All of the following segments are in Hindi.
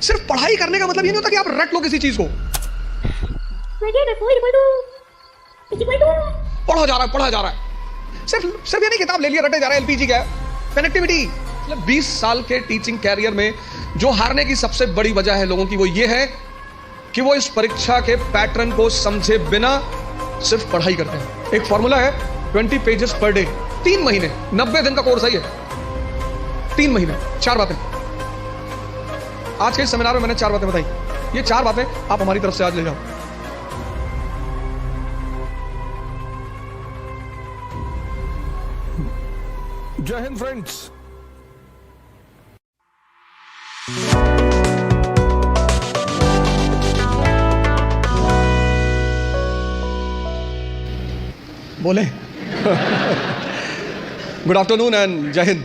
सिर्फ पढ़ाई करने का मतलब ये नहीं होता कि आप रट लो किसी चीज को। पढ़ा जा रहा है सिर्फ ये नहीं किताब ले लिया रटे जा रहा है। एलपीजी क्या है? कनेक्टिविटी। मतलब 20 साल के टीचिंग कैरियर में जो हारने की सबसे बड़ी वजह है लोगों की, वो ये है कि वो इस परीक्षा के पैटर्न को समझे बिना सिर्फ पढ़ाई करते हैं। एक फॉर्मूला है 20 पेजेस पर डे, 3 महीने, 90 दिन का कोर्स है ये। 3 महीने, 4 बातें। आज के इस सेमिनार में मैंने 4 बातें बताई। ये 4 बातें आप हमारी तरफ से आज ले जाओ। जय हिंद फ्रेंड्स। बोले गुड आफ्टरनून एंड जय हिंद।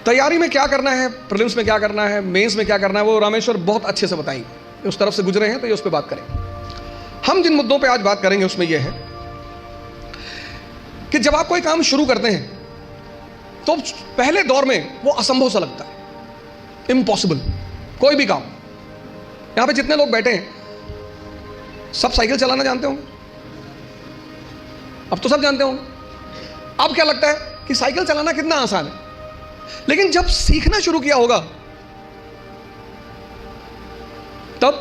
तैयारी में क्या करना है, प्रीलिम्स में क्या करना है, मेंस में क्या करना है, वो रामेश्वर बहुत अच्छे से बताएंगे। उस तरफ से गुजरे हैं तो ये उस पर बात करें। हम जिन मुद्दों पे आज बात करेंगे उसमें यह है कि जब आप कोई काम शुरू करते हैं तो पहले दौर में वो असंभव सा लगता है, इम्पॉसिबल। कोई भी काम, यहां पे जितने लोग बैठे हैं सब साइकिल चलाना जानते होंगे। अब तो सब जानते होंगे। अब क्या लगता है कि साइकिल चलाना कितना आसान है, लेकिन जब सीखना शुरू किया होगा तब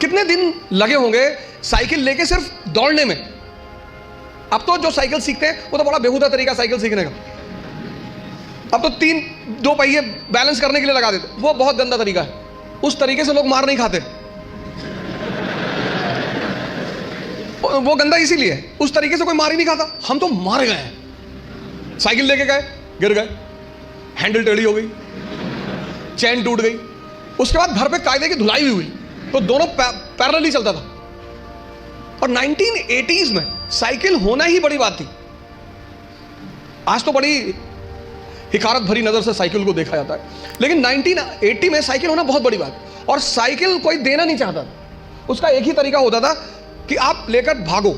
कितने दिन लगे होंगे साइकिल लेके सिर्फ दौड़ने में। अब तो जो साइकिल सीखते हैं वो तो बड़ा बेहुदा तरीका साइकिल सीखने का। अब तो 2 पहिए बैलेंस करने के लिए लगा देते, वो बहुत गंदा तरीका है। उस तरीके से लोग मार नहीं खाते। वो गंदा इसीलिए है, उस तरीके से कोई मार ही नहीं खाता। हम तो मार गए हैं। साइकिल लेके गए, गिर गए, हैंडल टेढ़ी हो गई, चैन टूट गई, उसके बाद घर पे कायदे की धुलाई भी हुई, तो दोनों पैरेलली चलता था। और 1980s में साइकिल होना ही बड़ी बात थी। आज तो बड़ी हिकारत भरी नजर से साइकिल को देखा जाता है, लेकिन 1980 में साइकिल होना बहुत बड़ी बात। और साइकिल कोई देना नहीं चाहता था। उसका एक ही तरीका होता था कि आप लेकर भागो,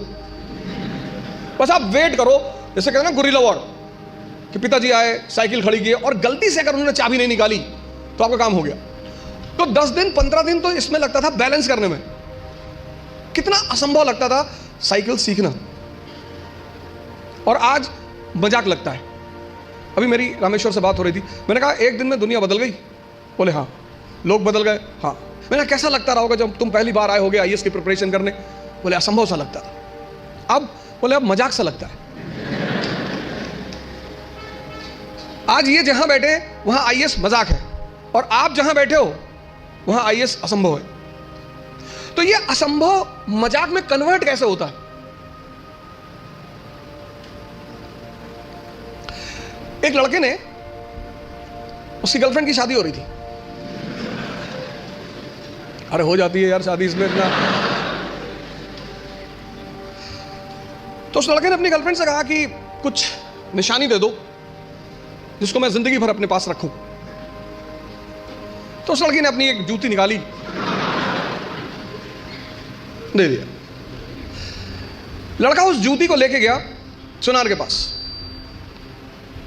बस आप वेट करो। जैसे कहते हैं ना गुरिल्ला वॉर, कि पिताजी आए, साइकिल खड़ी की और गलती से अगर उन्होंने चाबी नहीं निकाली तो आपका काम हो गया। तो 10 दिन 15 दिन तो इसमें लगता था बैलेंस करने में। कितना असंभव लगता था साइकिल सीखना, और आज मजाक लगता है। अभी मेरी रामेश्वर से बात हो रही थी, मैंने कहा एक दिन में दुनिया बदल गई। बोले हाँ। लोग बदल गए? हाँ। मैंने कैसा लगता रहा होगा जब तुम पहली बार आए होगे आईएएस की प्रिपरेशन करने? बोले असंभव सा लगता था। अब बोले अब मजाक सा लगता है। आज ये जहां बैठे वहां आईएएस मजाक है, और आप जहां बैठे हो वहां आईएएस असंभव है। तो ये असंभव मजाक में कन्वर्ट कैसे होता है? एक लड़के ने, उसकी गर्लफ्रेंड की शादी हो रही थी। अरे हो जाती है यार शादी इसमें इतना। तो उस लड़के ने अपनी गर्लफ्रेंड से कहा कि कुछ निशानी दे दो जिसको मैं जिंदगी भर अपने पास रखूं। तो उस लड़की ने अपनी एक जूती निकाली, दे दिया। लड़का उस जूती को लेके गया सुनार के पास,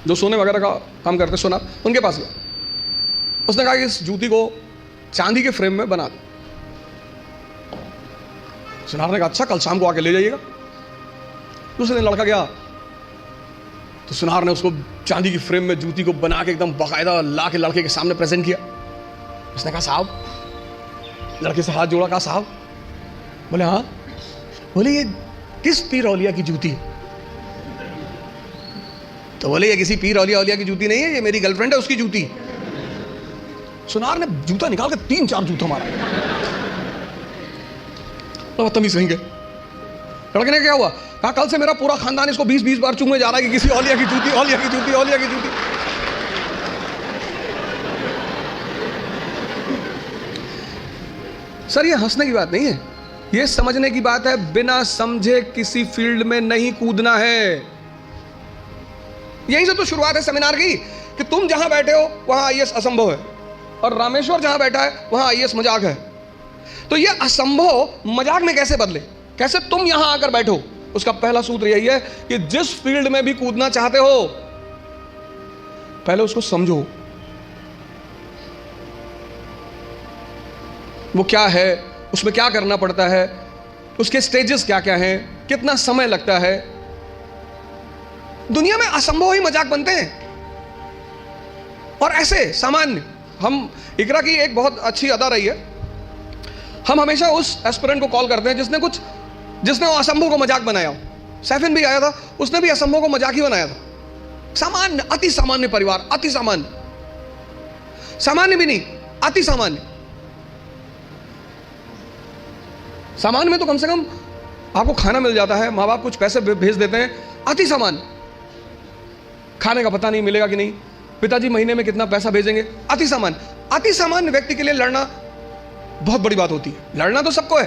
जो सोने वगैरह का काम करते सुनार, उनके पास गया। उसने कहा कि इस जूती को चांदी के फ्रेम में बना दो। सुनार ने कहा अच्छा, कल शाम को आके ले जाइएगा। दूसरे दिन लड़का गया तो सुनार ने उसको चांदी की फ्रेम में जूती को बना के एकदम बाकायदा ला के लड़के के सामने प्रेजेंट किया। उसने कहा साहब, लड़के से हाथ जोड़ा, कहा साहब। बोले हाँ। बोले ये किस पीर औलिया की जूती है? तो बोले ये किसी पीर औलिया की जूती नहीं है, ये मेरी गर्लफ्रेंड है, उसकी जूती। सुनार ने जूता निकाल के 3-4 जूता मारा। तो बदतमीज कहेंगे। लड़के ने क्या हुआ? कहा कल से मेरा पूरा खानदान इसको 20-20 बार चूमने जा रहा है कि किसी औलिया की जूती, औलिया की जूती, औलिया की जूती। सर ये हंसने की बात नहीं है, ये समझने की बात है। बिना समझे किसी फील्ड में नहीं कूदना है। यहीं से तो शुरुआत है सेमिनार की, कि तुम जहां बैठे हो वहां आईएएस असंभव है, और रामेश्वर जहां बैठा है वहां आईएएस मजाक है। तो ये असंभव मजाक में कैसे बदले, कैसे तुम यहां आकर बैठो? उसका पहला सूत्र यही है कि जिस फील्ड में भी कूदना चाहते हो पहले उसको समझो, वो क्या है, उसमें क्या करना पड़ता है, उसके स्टेजेस क्या क्या हैं, कितना समय लगता है। दुनिया में असंभव ही मजाक बनते हैं। और ऐसे सामान्य, हम इकरा की एक बहुत अच्छी अदा रही है, हम हमेशा उस एस्पिरेंट को कॉल करते हैं जिसने वो असंभव को मजाक बनाया हो। सैफिन भी आया था, उसने भी असंभव को मजाक ही बनाया था। सामान्य, अति सामान्य परिवार, अति सामान्य, सामान्य भी नहीं, अति सामान्य। सामान्य में तो कम से कम आपको खाना मिल जाता है, माँ बाप कुछ पैसे भेज देते हैं। अति सामान्य, खाने का पता नहीं मिलेगा कि नहीं, पिताजी महीने में कितना पैसा भेजेंगे। अति सामान्य, अति सामान्य व्यक्ति के लिए लड़ना बहुत बड़ी बात होती है। लड़ना तो सबको है,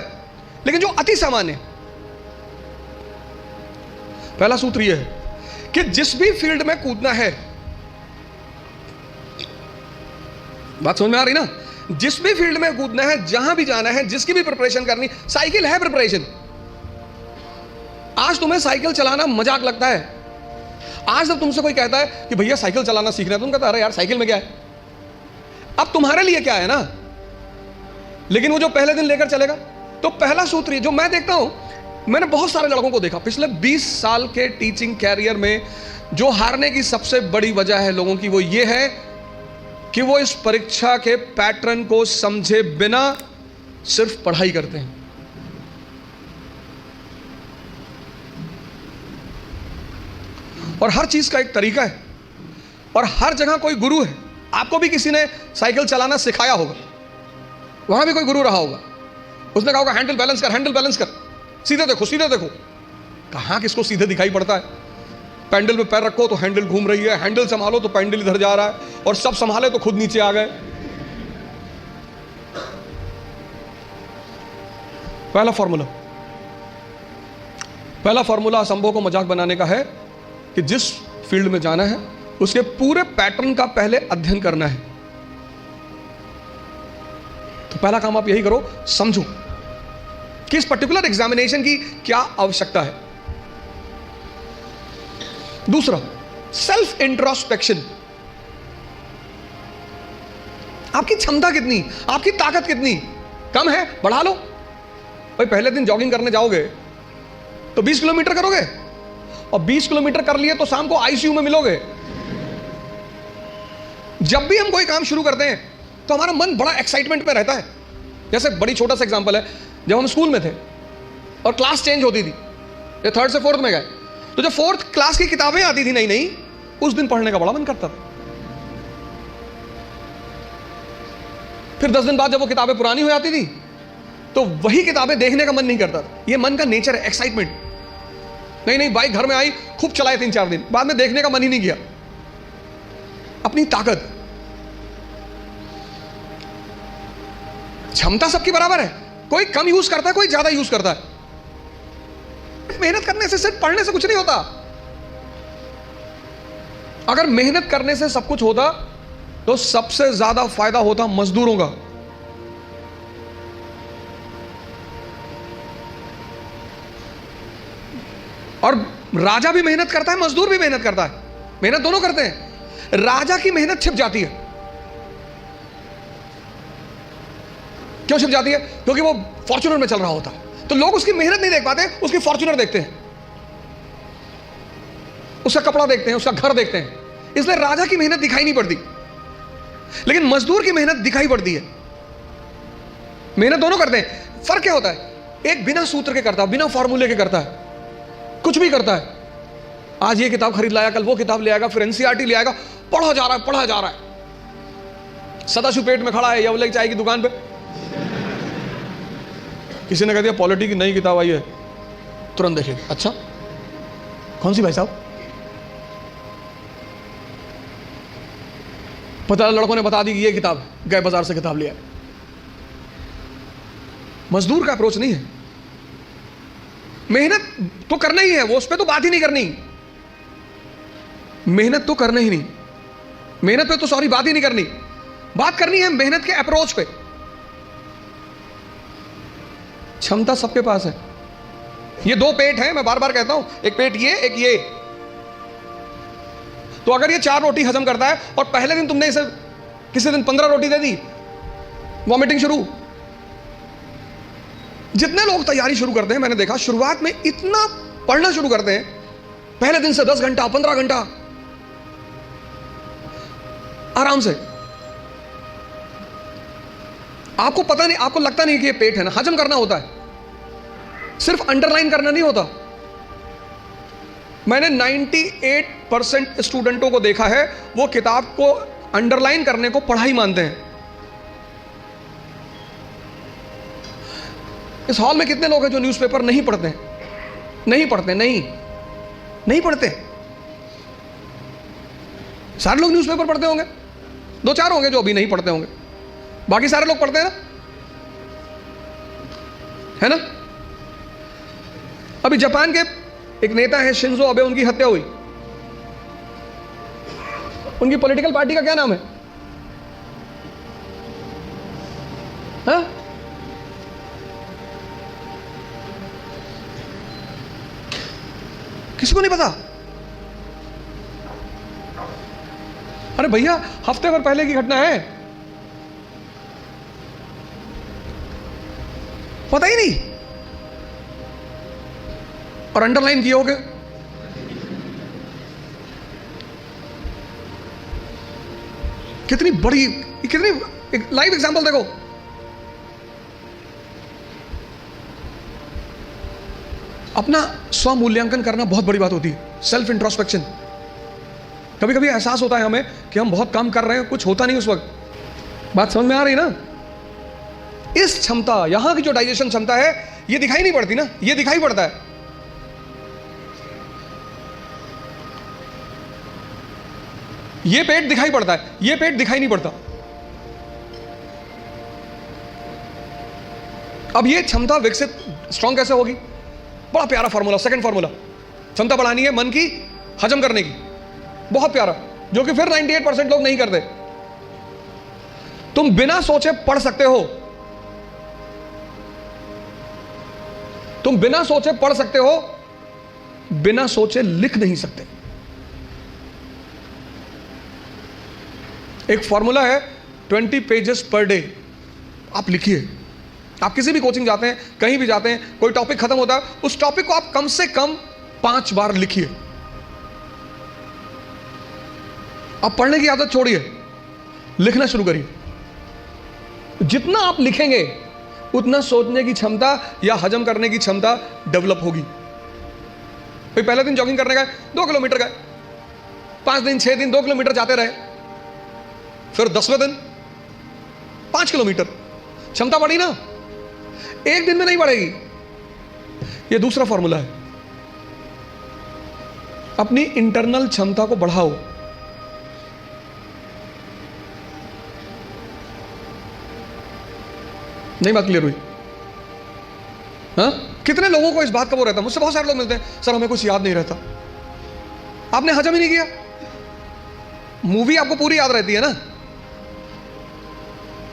लेकिन जो अति सामान्य है, पहला सूत्र यह है कि जिस भी फील्ड में कूदना है, बात समझ में आ रही ना, जिस भी फील्ड में कूदना है, जहां भी जाना है, जिसकी भी प्रिपरेशन करनी, साइकिल है प्रिपरेशन। आज तुम्हें साइकिल चलाना मजाक लगता है। आज जब तुमसे कोई कहता है कि भैया साइकिल चलाना सीखना है, तुम कहते अरे यार साइकिल में क्या है। अब तुम्हारे लिए क्या है ना, लेकिन वो जो पहले दिन लेकर चलेगा। तो पहला सूत्र जो मैं देखता हूं, मैंने बहुत सारे लड़कों को देखा पिछले 20 साल के टीचिंग कैरियर में, जो हारने की सबसे बड़ी वजह है लोगों की, वो ये है कि वो इस परीक्षा के पैटर्न को समझे बिना सिर्फ पढ़ाई करते हैं। और हर चीज का एक तरीका है, और हर जगह कोई गुरु है। आपको भी किसी ने साइकिल चलाना सिखाया होगा, वहां भी कोई गुरु रहा होगा, उसने कहा होगा हैंडल बैलेंस कर, हैंडल बैलेंस कर, सीधे देखो, सीधे देखो। कहां किसको सीधे दिखाई पड़ता है। पैंडल पे पैर रखो तो हैंडल घूम रही है, हैंडल संभालो तो पैंडल इधर जा रहा है, और सब संभाले तो खुद नीचे आ गए। पहला फॉर्मूला असंभव को मजाक बनाने का है कि जिस फील्ड में जाना है उसके पूरे पैटर्न का पहले अध्ययन करना है। तो पहला काम आप यही करो, समझो कि इस पर्टिकुलर एग्जामिनेशन की क्या आवश्यकता है। दूसरा, सेल्फ इंट्रोस्पेक्शन। आपकी क्षमता कितनी, आपकी ताकत कितनी, कम है बढ़ा लो। भाई पहले दिन जॉगिंग करने जाओगे तो 20 किलोमीटर करोगे, और 20 किलोमीटर कर लिए तो शाम को आईसीयू में मिलोगे। जब भी हम कोई काम शुरू करते हैं तो हमारा मन बड़ा एक्साइटमेंट में रहता है। जैसे बड़ी छोटा सा एग्जांपल है, जब हम स्कूल में थे और क्लास चेंज होती थी, ये 3rd से 4th में गए, तो जब 4th क्लास की किताबें आती थी नई नई, उस दिन पढ़ने का बड़ा मन करता था। फिर 10 दिन बाद जब वो किताबें पुरानी हो जाती थी तो वही किताबें देखने का मन नहीं करता था। ये मन का नेचर है, एक्साइटमेंट। नहीं बाइक घर में आई, खूब चलाए 3-4 दिन, बाद में देखने का मन ही नहीं किया। अपनी ताकत, क्षमता सबकी बराबर है, कोई कम यूज करता है, कोई ज्यादा यूज करता है। मेहनत करने से, सिर्फ पढ़ने से कुछ नहीं होता। अगर मेहनत करने से सब कुछ होता तो सबसे ज्यादा फायदा होता मजदूरों का। और राजा भी मेहनत करता है, मजदूर भी मेहनत करता है, मेहनत दोनों करते हैं। राजा की मेहनत छिप जाती है। क्यों छिप जाती है? क्योंकि वो फॉर्च्यूनर में चल रहा होता है, तो लोग उसकी मेहनत नहीं देख पाते, उसकी फॉर्च्यूनर देखते हैं, उसका कपड़ा देखते हैं, उसका घर देखते हैं, इसलिए राजा की मेहनत दिखाई नहीं पड़ती। लेकिन मजदूर की मेहनत दिखाई पड़ती है। मेहनत दोनों करते हैं। फर्क क्या होता है? एक बिना सूत्र के करता है, बिना फॉर्मूले के करता है, कुछ भी करता है। आज ये किताब खरीद लाया, कल वो किताब ले आएगा, फिर एनसीईआरटी ले आएगा, पढ़ा जा रहा है, पढ़ा जा रहा है। सदाशिव पेट में खड़ा है यवले चाय की दुकान पे, किसी ने कह दिया पॉलिटी की नई किताब आई है, तुरंत देखे, अच्छा कौन सी भाई साहब? पता लड़कों ने बता दी कि ये किताब, गए बाजार से किताब लिया। मजदूर का अप्रोच नहीं है। मेहनत तो करना ही है, वो उस पर तो बात ही नहीं करनी। मेहनत तो करना ही नहीं, मेहनत पे तो सॉरी बात ही नहीं करनी। बात करनी है मेहनत के अप्रोच पे। क्षमता सबके पास है। ये दो पेट हैं, मैं बार बार कहता हूं, एक पेट ये, एक ये। तो अगर ये 4 रोटी हजम करता है और पहले दिन तुमने इसे किसी दिन 15 रोटी दे दी, वॉमिटिंग शुरू। जितने लोग तैयारी शुरू करते हैं, मैंने देखा शुरुआत में इतना पढ़ना शुरू करते हैं, पहले दिन से 10 घंटा 15 घंटा आराम से। आपको पता नहीं, आपको लगता नहीं कि ये पेट है ना, हजम करना होता है, सिर्फ अंडरलाइन करना नहीं होता। मैंने 98% स्टूडेंटों को देखा है, वो किताब को अंडरलाइन करने को पढ़ाई मानते हैं। इस हॉल में कितने लोग हैं जो न्यूज़पेपर नहीं पढ़ते हैं? नहीं पढ़ते, नहीं पढ़ते। सारे लोग न्यूज़पेपर पढ़ते होंगे, 2-4 होंगे जो अभी नहीं पढ़ते होंगे, बाकी सारे लोग पढ़ते हैं ना, है ना? अभी जापान के एक नेता है शिंजो अबे, उनकी हत्या हुई। उनकी पॉलिटिकल पार्टी का क्या नाम है? हाँ? किसी को नहीं पता? अरे भैया, हफ्ते भर पहले की घटना है, पता ही नहीं, और अंडरलाइन किए होगे। कितनी बड़ी, कितनी एक लाइव एग्जांपल देखो। अपना स्व मूल्यांकन करना बहुत बड़ी बात होती है, सेल्फ इंट्रोस्पेक्शन। कभी कभी एहसास होता है हमें कि हम बहुत काम कर रहे हैं, कुछ होता नहीं उस वक्त। बात समझ में आ रही ना? इस क्षमता, यहां की जो डाइजेशन क्षमता है, ये दिखाई नहीं पड़ती ना, ये दिखाई पड़ता है। ये पेट दिखाई पड़ता है, ये पेट दिखाई नहीं पड़ता। अब ये क्षमता विकसित, स्ट्रॉन्ग कैसे होगी? बड़ा प्यारा फॉर्मूला, सेकंड फॉर्मूला। क्षमता बढ़ानी है मन की, हजम करने की, बहुत प्यारा, जो कि फिर 98% लोग नहीं करते। तुम बिना सोचे पढ़ सकते हो, तुम बिना सोचे पढ़ सकते हो, बिना सोचे लिख नहीं सकते। एक फॉर्मूला है 20 पेजेस पर डे। आप लिखिए। आप किसी भी कोचिंग जाते हैं, कहीं भी जाते हैं, कोई टॉपिक खत्म होता है, उस टॉपिक को आप कम से कम 5 बार लिखिए। आप पढ़ने की आदत छोड़िए, लिखना शुरू करिए। जितना आप लिखेंगे उतना सोचने की क्षमता या हजम करने की क्षमता डेवलप होगी। भाई पहले दिन जॉगिंग करने गए, 2 किलोमीटर गए, 5 दिन 6 दिन 2 किलोमीटर जाते रहे, फिर 10वें दिन 5 किलोमीटर, क्षमता बढ़ी ना? एक दिन में नहीं बढ़ेगी। यह दूसरा फॉर्मूला है। अपनी इंटरनल क्षमता को बढ़ाओ। नहीं बात क्लियर हुई? हाँ? कितने लोगों को इस बात का वो रहता है, मुझसे बहुत सारे लोग मिलते हैं, सर हमें कुछ याद नहीं रहता। आपने हजम ही नहीं किया। मूवी आपको पूरी याद रहती है ना,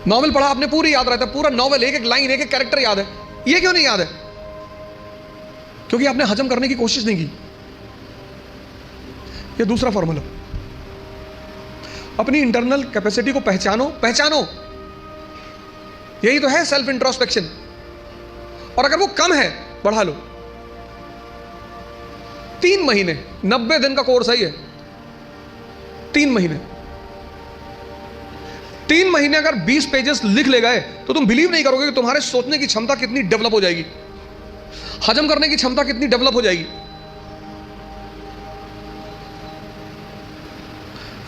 नॉवेल पढ़ा आपने पूरी याद रहता है, पूरा नॉवेल, एक एक लाइन, एक एक कैरेक्टर याद है। ये क्यों नहीं याद है? क्योंकि आपने हजम करने की कोशिश नहीं की। ये दूसरा फॉर्मूला। अपनी इंटरनल कैपेसिटी को पहचानो। यही तो है सेल्फ इंट्रोस्पेक्शन। और अगर वो कम है, बढ़ा लो। 3 महीने, 90 दिन का कोर्स है ये। 3 महीने 3 महीने अगर 20 पेजेस लिख ले गए तो तुम बिलीव नहीं करोगे कि तुम्हारे सोचने की क्षमता कितनी डेवलप हो जाएगी, हजम करने की क्षमता कितनी डेवलप हो जाएगी।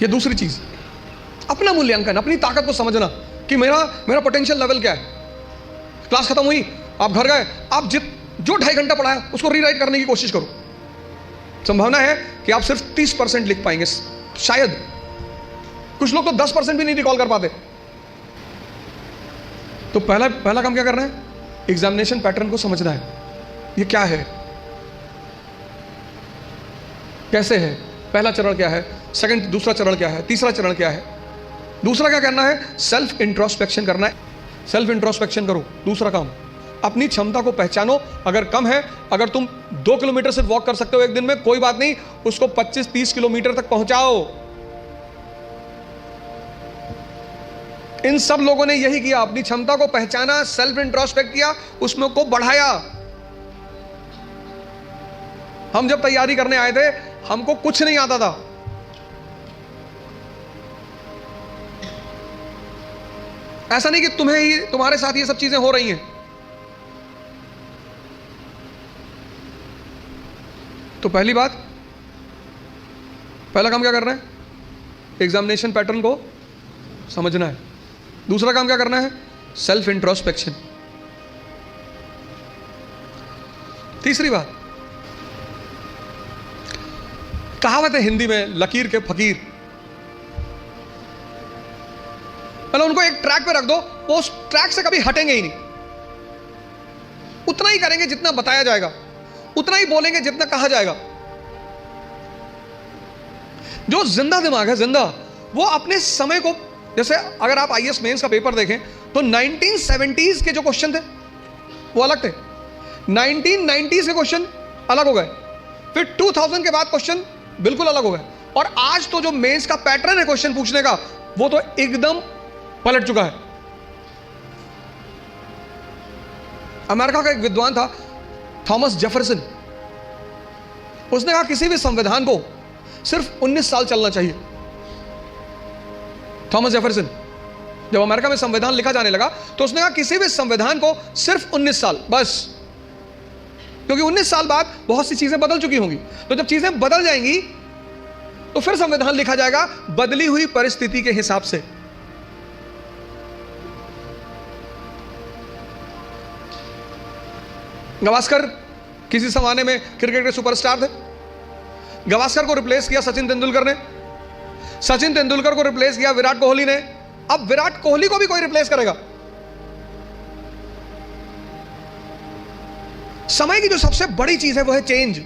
ये दूसरी चीज, अपना मूल्यांकन, अपनी ताकत को समझना कि मेरा पोटेंशियल लेवल क्या है। क्लास खत्म हुई, आप घर गए, आप जो 2.5 घंटा पढ़ा है उसको रीराइट करने की कोशिश करो। संभावना है कि आप सिर्फ 30% लिख पाएंगे, शायद। कुछ लोग तो 10% भी नहीं रिकॉल कर पाते। तो पहला काम क्या करना है? एग्जामिनेशन पैटर्न को समझना है। ये क्या है, कैसे है, पहला चरण क्या है, दूसरा चरण क्या है, तीसरा चरण क्या है। दूसरा क्या करना है? सेल्फ इंट्रोस्पेक्शन करना है। सेल्फ इंट्रोस्पेक्शन करो, दूसरा काम। अपनी क्षमता को पहचानो, अगर कम है, अगर तुम 2 किलोमीटर सिर्फ वॉक कर सकते हो एक दिन में, कोई बात नहीं, उसको 25-30 किलोमीटर तक पहुंचाओ। इन सब लोगों ने यही किया, अपनी क्षमता को पहचाना, सेल्फ इंट्रोस्पेक्ट किया, उसमें को बढ़ाया। हम जब तैयारी करने आए थे, हमको कुछ नहीं आता था। ऐसा नहीं कि तुम्हारे साथ ये सब चीजें हो रही हैं। तो पहली बात, पहला काम क्या करना है? एग्जामिनेशन पैटर्न को समझना है। दूसरा काम क्या करना है? Self introspection. तीसरी बात, कहावत है हिंदी में, लकीर के फकीर। मतलब उनको एक ट्रैक पे रख दो, वो उस ट्रैक से कभी हटेंगे ही नहीं। उतना ही करेंगे जितना बताया जाएगा, उतना ही बोलेंगे जितना कहा जाएगा। जो जिंदा दिमाग है, जिंदा, वो अपने समय को, जैसे अगर आप आईएएस मेंस का पेपर देखें तो 1970s के जो क्वेश्चन थे वो अलग थे, 1990s के क्वेश्चन अलग हो गए, फिर 2000 के बाद क्वेश्चन बिल्कुल अलग हो गए, और आज तो जो मेंस का पैटर्न है क्वेश्चन पूछने का, वो तो एकदम पलट चुका है। अमेरिका का एक विद्वान था, थॉमस जेफरसन, उसने कहा किसी भी संविधान को सिर्फ 19 साल चलना चाहिए। थॉमस जेफरसन, जब अमेरिका में संविधान लिखा जाने लगा तो उसने कहा किसी भी संविधान को सिर्फ 19 साल बस, क्योंकि 19 साल बाद बहुत सी चीजें बदल चुकी होंगी। तो जब चीजें बदल जाएंगी तो फिर संविधान लिखा जाएगा बदली हुई परिस्थिति के हिसाब से। गावस्कर किसी जमाने में क्रिकेट के सुपरस्टार थे। गावस्कर को रिप्लेस किया सचिन तेंदुलकर ने, सचिन तेंदुलकर को रिप्लेस किया विराट कोहली ने। अब विराट कोहली को भी कोई रिप्लेस करेगा। समय की जो सबसे बड़ी चीज है वो है change.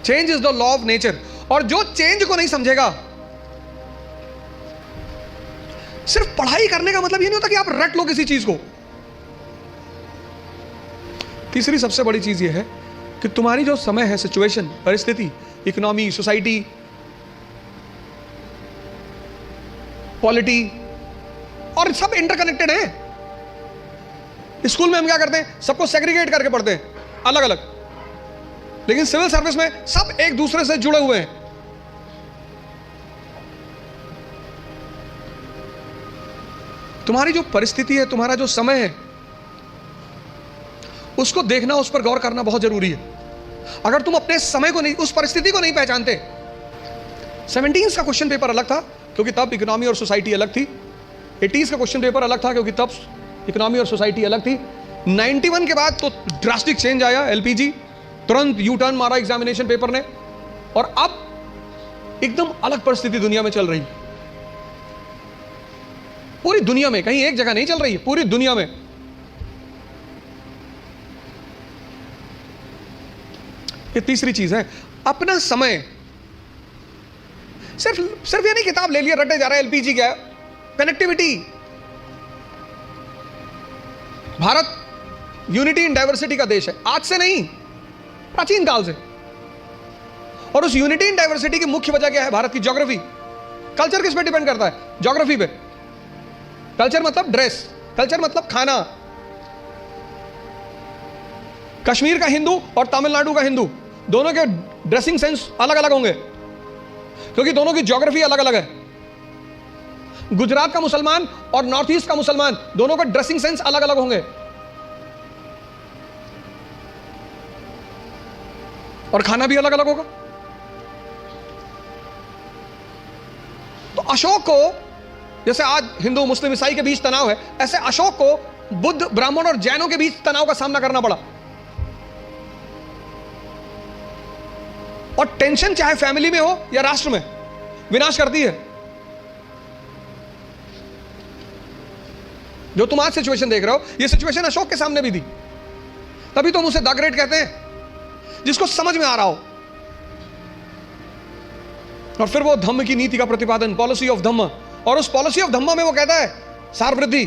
Change is the law of nature. और जो चेंज को नहीं समझेगा, सिर्फ पढ़ाई करने का मतलब ये नहीं होता कि आप रट लो किसी चीज को। तीसरी सबसे बड़ी चीज ये है कि तुम्हारी जो समय है, सिचुएशन, परिस्थिति, इकोनॉमी, सोसाइटी, पॉलिटी, और सब इंटरकनेक्टेड है। स्कूल में हम क्या करते हैं? सबको सेग्रीगेट करके पढ़ते हैं, अलग अलग। लेकिन सिविल सर्विस में सब एक दूसरे से जुड़े हुए हैं। तुम्हारी जो परिस्थिति है, तुम्हारा जो समय है, उसको देखना, उस पर गौर करना बहुत जरूरी है। अगर तुम अपने समय को नहीं, उस परिस्थिति को नहीं पहचानते। 17s का क्वेश्चन पेपर अलग था क्योंकि तब इकोनॉमी और सोसाइटी अलग थी। 80s का क्वेश्चन पेपर अलग था क्योंकि तब इकोनॉमी और सोसाइटी अलग थी। 91 के बाद तो ड्रास्टिक चेंज आया, एलपीजी, तुरंत यू टर्न मारा एग्जामिनेशन पेपर ने, और अब एकदम अलग परिस्थिति दुनिया में चल रही है। पूरी दुनिया में, कहीं एक जगह नहीं चल रही है, पूरी दुनिया में। ये तीसरी चीज है, अपना समय। सिर्फ ये नहीं किताब ले लिया रटे जा रहा है, एलपीजी क्या है, connectivity. Bharat unity in diversity का देश है, आज से नहीं, प्राचीन काल से। और उस यूनिटी इन डाइवर्सिटी की मुख्य वजह क्या है? भारत की ज्योग्राफी। कल्चर किस पे डिपेंड करता है? ज्योग्राफी पे। कल्चर मतलब ड्रेस, कल्चर मतलब खाना। कश्मीर का हिंदू और तमिलनाडु का हिंदू, दोनों के ड्रेसिंग सेंस अलग अलग होंगे क्योंकि दोनों की ज्योग्राफी अलग अलग है। गुजरात का मुसलमान और नॉर्थ ईस्ट का मुसलमान, दोनों का ड्रेसिंग सेंस अलग अलग होंगे। और खाना भी अलग अलग होगा। तो अशोक को, जैसे आज हिंदू मुस्लिम ईसाई के बीच तनाव है, ऐसे अशोक को बुद्ध, ब्राह्मण और जैनों के बीच तनाव का सामना करना पड़ा। और टेंशन चाहे फैमिली में हो या राष्ट्र में, विनाश करती है। जो तुम आज सिचुएशन देख रहे हो, ये सिचुएशन अशोक के सामने भी थी। तभी तो हम उसे द ग्रेट कहते हैं, जिसको समझ में आ रहा हो। और फिर वो धम्म की नीति का प्रतिपादन, पॉलिसी ऑफ धम्म, और उस पॉलिसी ऑफ धम्म में वो कहता है सार वृद्धि,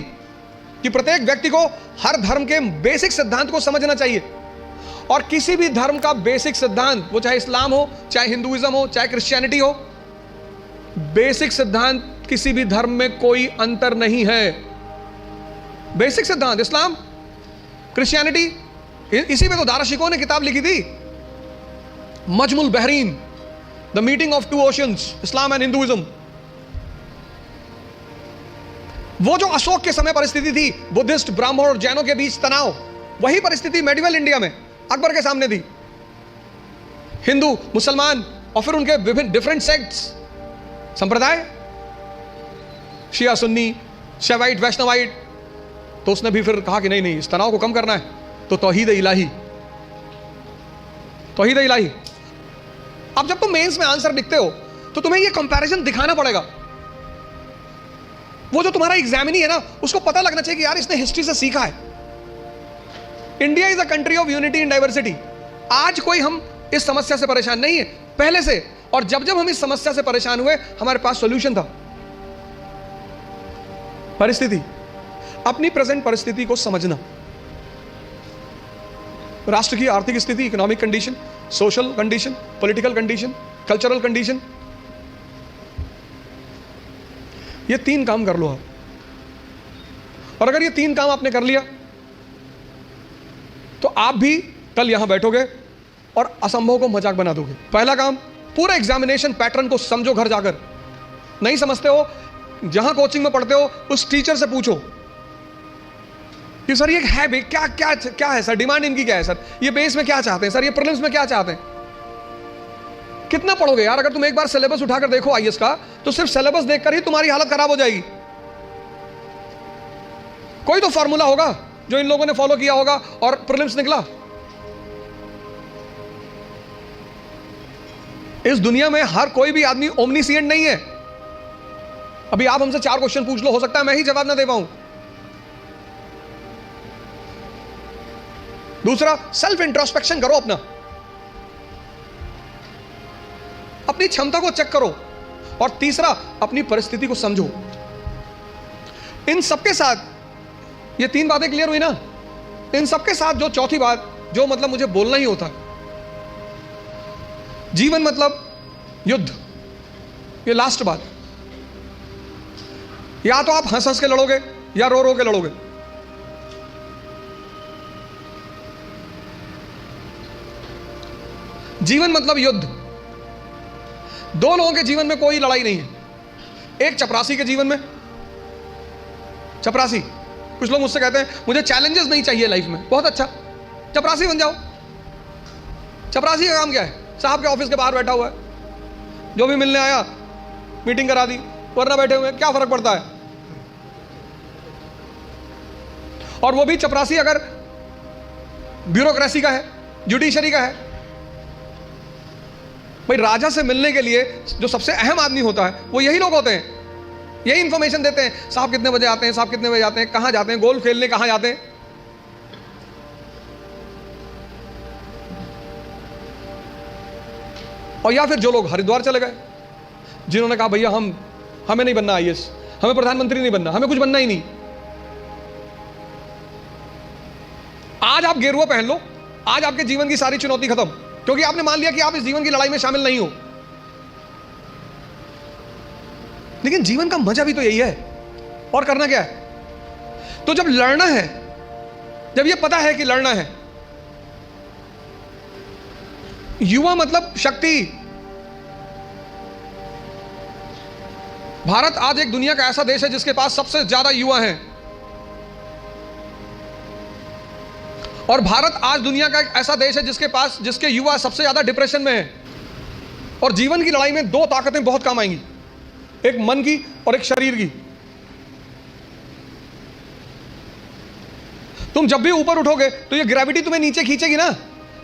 कि प्रत्येक व्यक्ति को हर धर्म के बेसिक सिद्धांत को समझना चाहिए। और किसी भी धर्म का बेसिक सिद्धांत, वो चाहे इस्लाम हो, चाहे हिंदुइज्म हो, चाहे क्रिश्चियनिटी हो, बेसिक सिद्धांत किसी भी धर्म में कोई अंतर नहीं है। बेसिक सिद्धांत इस्लाम, क्रिश्चियनिटी, इसी में तो दाराशिकों ने किताब लिखी थी, Majmul Bahrain, the meeting of two oceans, Islam and Hinduism. वो जो अशोक के समय परिस्थिति थी, बुद्धिस्ट, ब्राह्मण और जैनों के बीच तनाव, वही परिस्थिति मेडिवल इंडिया में अकबर के सामने थी। हिंदू, मुसलमान और फिर उनके विभिन्न डिफरेंट सेक्ट्स, संप्रदाय, शिया, सुन्नी, शैवाइट, वैष्णवाइट। तो उसने भी फिर कहा कि नहीं, इस तनाव को कम करना है तो तौहीद इलाही, तौहीद इलाही। अब जब तुम मेंस में आंसर लिखते हो तो तुम्हें ये कंपैरिजन दिखाना पड़ेगा। वो जो तुम्हारा एग्जामिनी है ना, उसको पता लगना चाहिए कि यार इसने हिस्ट्री से सीखा है। India is a country of unity in diversity. आज कोई हम इस समस्या से परेशान नहीं है, पहले से। और जब जब हम इस समस्या से परेशान हुए, हमारे पास सॉल्यूशन था। परिस्थिति, अपनी प्रेजेंट परिस्थिति को समझना, राष्ट्र की आर्थिक स्थिति, economic condition, social condition, political condition, cultural condition, ये 3 काम कर लो आप। और अगर ये 3 काम आपने कर लिया तो आप भी कल यहां बैठोगे और असंभव को मजाक बना दोगे। पहला काम, पूरा एग्जामिनेशन पैटर्न को समझो। घर जाकर नहीं समझते हो, जहां कोचिंग में पढ़ते हो उस टीचर से पूछो कि सर ये है भी क्या क्या क्या है सर, डिमांड इनकी क्या है सर, ये बेस में क्या चाहते हैं सर, ये प्रीलिम्स में क्या चाहते हैं। कितना पढ़ोगे यार? अगर तुम एक बार सिलेबस उठाकर देखो आईएएस का, तो सिर्फ सिलेबस देखकर ही तुम्हारी हालत खराब हो जाएगी। कोई तो फॉर्मूला होगा जो इन लोगों ने फॉलो किया होगा और प्रीलिम्स निकला। इस दुनिया में हर कोई भी आदमी ओमनीसिएंट नहीं है। अभी आप हमसे 4 क्वेश्चन पूछ लो, हो सकता है मैं ही जवाब ना दे पाऊं। दूसरा, सेल्फ इंट्रोस्पेक्शन करो, अपनी क्षमता को चेक करो। और तीसरा, अपनी परिस्थिति को समझो। इन सबके साथ ये 3 बातें क्लियर हुई ना? इन सबके साथ जो चौथी बात, जो मतलब मुझे बोलना ही होता, जीवन मतलब युद्ध। ये लास्ट बात। या तो आप हंस हंस के लड़ोगे या रो रो के लड़ोगे। जीवन मतलब युद्ध। 2 लोगों के जीवन में कोई लड़ाई नहीं है। एक चपरासी के जीवन में, चपरासी, कुछ लोग मुझसे कहते हैं मुझे चैलेंजेस नहीं चाहिए लाइफ में। बहुत अच्छा, चपरासी बन जाओ। चपरासी का काम क्या है? साहब के ऑफिस के बाहर बैठा हुआ है, जो भी मिलने आया मीटिंग करा दी, वरना बैठे हुए, क्या फर्क पड़ता है। और वो भी चपरासी अगर ब्यूरोक्रेसी का है, जुडिशरी का है। भाई राजा से मिलने के लिए जो सबसे अहम आदमी होता है वो यही लोग होते हैं। यही इंफॉर्मेशन देते हैं, साहब कितने बजे आते हैं, साहब कितने बजे आते हैं, कहां जाते हैं, गोल्फ खेलने कहां जाते हैं। और या फिर जो लोग हरिद्वार चले गए, जिन्होंने कहा भैया हमें नहीं बनना आईएएस, हमें प्रधानमंत्री नहीं बनना, हमें कुछ बनना ही नहीं। आज आप गेरुआ पहन लो, आज आपके जीवन की सारी चुनौती खत्म, क्योंकि आपने मान लिया कि आप इस जीवन की लड़ाई में शामिल नहीं हो। लेकिन जीवन का मजा भी तो यही है। और करना क्या है? तो जब लड़ना है, जब ये पता है कि लड़ना है, युवा मतलब शक्ति। भारत आज एक दुनिया का ऐसा देश है जिसके पास सबसे ज्यादा युवा हैं। और भारत आज दुनिया का एक ऐसा देश है जिसके युवा सबसे ज्यादा डिप्रेशन में हैं। और जीवन की लड़ाई में 2 ताकतें बहुत काम आएंगी, एक मन की और एक शरीर की। तुम जब भी ऊपर उठोगे तो ये ग्रेविटी तुम्हें नीचे खींचेगी ना।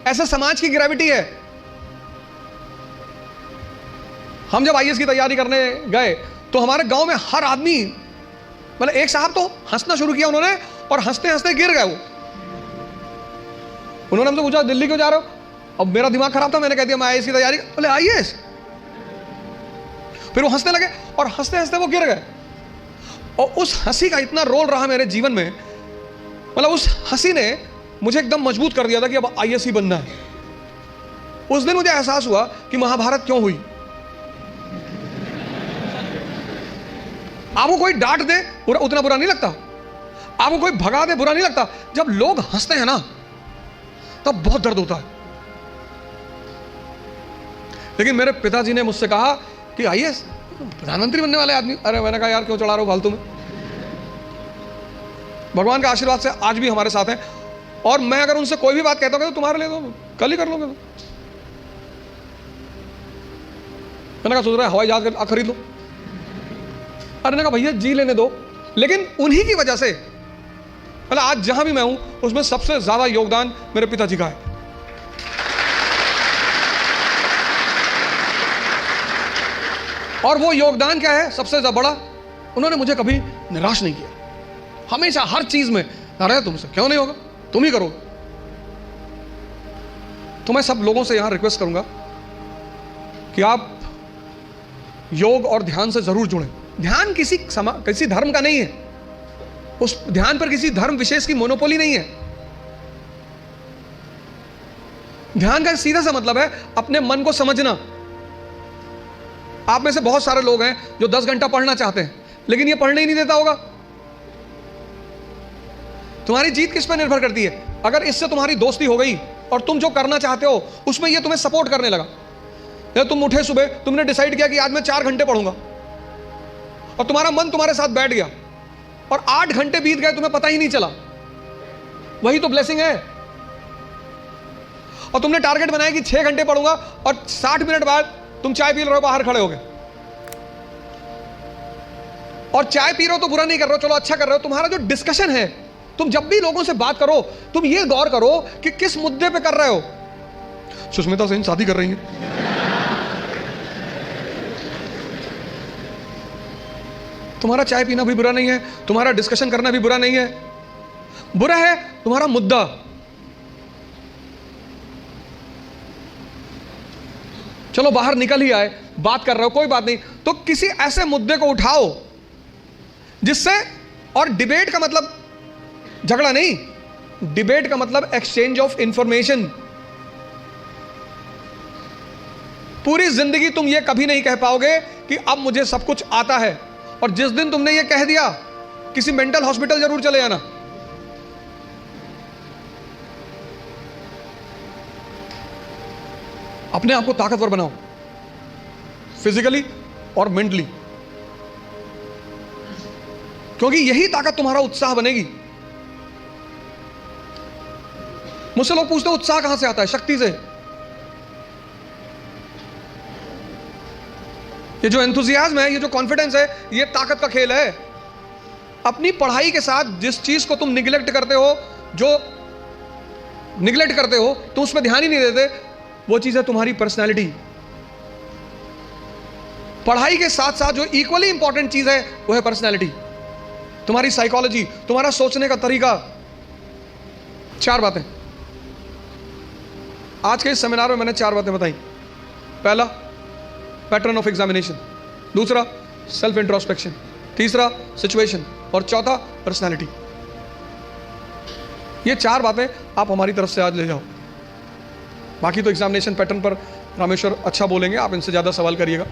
ऐसा समाज की ग्रेविटी है। हम जब आईएएस की तैयारी करने गए तो हमारे गांव में हर आदमी, मतलब एक साहब तो हंसना शुरू किया उन्होंने, और हंसते हंसते गिर गए वो। उन्होंने हमसे पूछा दिल्ली क्यों जा रहे हो? अब मेरा दिमाग खराब था, मैंने कह दिया मैं आईएएस की तैयारी। बोले आईएएस? फिर वो हंसने लगे और हंसते हंसते वो गिर गए। और उस हंसी का इतना रोल रहा मेरे जीवन में मतलब उस हंसी ने मुझे एकदम मजबूत कर दिया था कि अब आईएएस ही बनना है। उस दिन मुझे एहसास हुआ कि महाभारत क्यों हुई। आपको कोई डांट दे उतना बुरा नहीं लगता, आपको कोई भगा दे बुरा नहीं लगता, जब लोग हंसते हैं ना तब बहुत दर्द होता है। लेकिन मेरे पिताजी ने मुझसे कहा कि आईएएस प्रधानमंत्री बनने वाले आदमी। अरे मैंने कहा यार क्यों चढ़ा रहे हो फालतू में। भगवान का आशीर्वाद से आज भी हमारे साथ हैं, और मैं अगर उनसे कोई भी बात कहता हूँ तो तुम्हारे लिए तो कल ही कर लोगे। मैंने कहा सोच रहा है हवाई जहाज खरीद लो। अरे ने कहा भैया जी लेने दो। लेकिन उन्हीं की वजह से मतलब आज जहां भी मैं हूं उसमें सबसे ज्यादा योगदान मेरे पिताजी का है। और वो योगदान क्या है सबसे ज्यादा बड़ा, उन्होंने मुझे कभी निराश नहीं किया। हमेशा हर चीज में अरे तुमसे क्यों नहीं होगा, तुम ही करोगे। तो मैं सब लोगों से यहां रिक्वेस्ट करूंगा कि आप योग और ध्यान से जरूर जुड़ें। ध्यान किसी धर्म का नहीं है, उस ध्यान पर किसी धर्म विशेष की मोनोपोली नहीं है। ध्यान का सीधा सा मतलब है अपने मन को समझना। आप में से बहुत सारे लोग हैं जो 10 घंटा पढ़ना चाहते हैं लेकिन ये पढ़ने ही नहीं देता होगा। तुम्हारी जीत किस पर निर्भर करती है? अगर इससे तुम्हारी दोस्ती हो गई और तुम जो करना चाहते हो उसमें ये तुम्हें सपोर्ट करने लगा, या तुम उठे सुबह, तुमने डिसाइड किया कि आज मैं 4 घंटे पढ़ूंगा और तुम्हारा मन तुम्हारे साथ बैठ गया और 8 घंटे बीत गए तुम्हें पता ही नहीं चला, वही तो ब्लेसिंग है। और तुमने टारगेट बनाया कि 6 घंटे पढ़ूंगा और 60 मिनट बाद तुम चाय पी रहे हो, बाहर खड़े हो गए। और चाय पी रहे हो तो बुरा नहीं कर रहे हो, चलो अच्छा कर रहे हो। तुम्हारा जो डिस्कशन है, तुम जब भी लोगों से बात करो तुम ये गौर करो कि किस मुद्दे पे कर रहे हो। सुष्मिता सेन शादी कर रही है, तुम्हारा चाय पीना भी बुरा नहीं है, तुम्हारा डिस्कशन करना भी बुरा नहीं है। बुरा है तुम्हारा मुद्दा। चलो बाहर निकल ही आए, बात कर रहे हो, कोई बात नहीं, तो किसी ऐसे मुद्दे को उठाओ जिससे, और डिबेट का मतलब झगड़ा नहीं, डिबेट का मतलब एक्सचेंज ऑफ इंफॉर्मेशन। पूरी जिंदगी तुम ये कभी नहीं कह पाओगे कि अब मुझे सब कुछ आता है, और जिस दिन तुमने ये कह दिया किसी मेंटल हॉस्पिटल जरूर चले जाना। अपने आप को ताकतवर बनाओ, फिजिकली और मेंटली, क्योंकि यही ताकत तुम्हारा उत्साह बनेगी। मुझसे लोग पूछते हैं उत्साह कहां से आता है? शक्ति से। ये जो एंथुजियाज्म है, ये जो कॉन्फिडेंस है, ये ताकत का खेल है। अपनी पढ़ाई के साथ जिस चीज को तुम निगलेक्ट करते हो, तुम उस पर ध्यान ही नहीं देते, वो चीज है तुम्हारी पर्सनैलिटी। पढ़ाई के साथ साथ जो इक्वली इंपॉर्टेंट चीज है वो है पर्सनैलिटी, तुम्हारी साइकोलॉजी, तुम्हारा सोचने का तरीका। 4 बातें आज के इस सेमिनार में मैंने 4 बातें बताई। पहला, पैटर्न ऑफ एग्जामिनेशन। दूसरा, सेल्फ इंट्रोस्पेक्शन। तीसरा, सिचुएशन। और चौथा, पर्सनैलिटी। ये 4 बातें आप हमारी तरफ से आज ले जाओ। बाकी तो एग्जामिनेशन पैटर्न पर रामेश्वर अच्छा बोलेंगे, आप इनसे ज़्यादा सवाल करिएगा।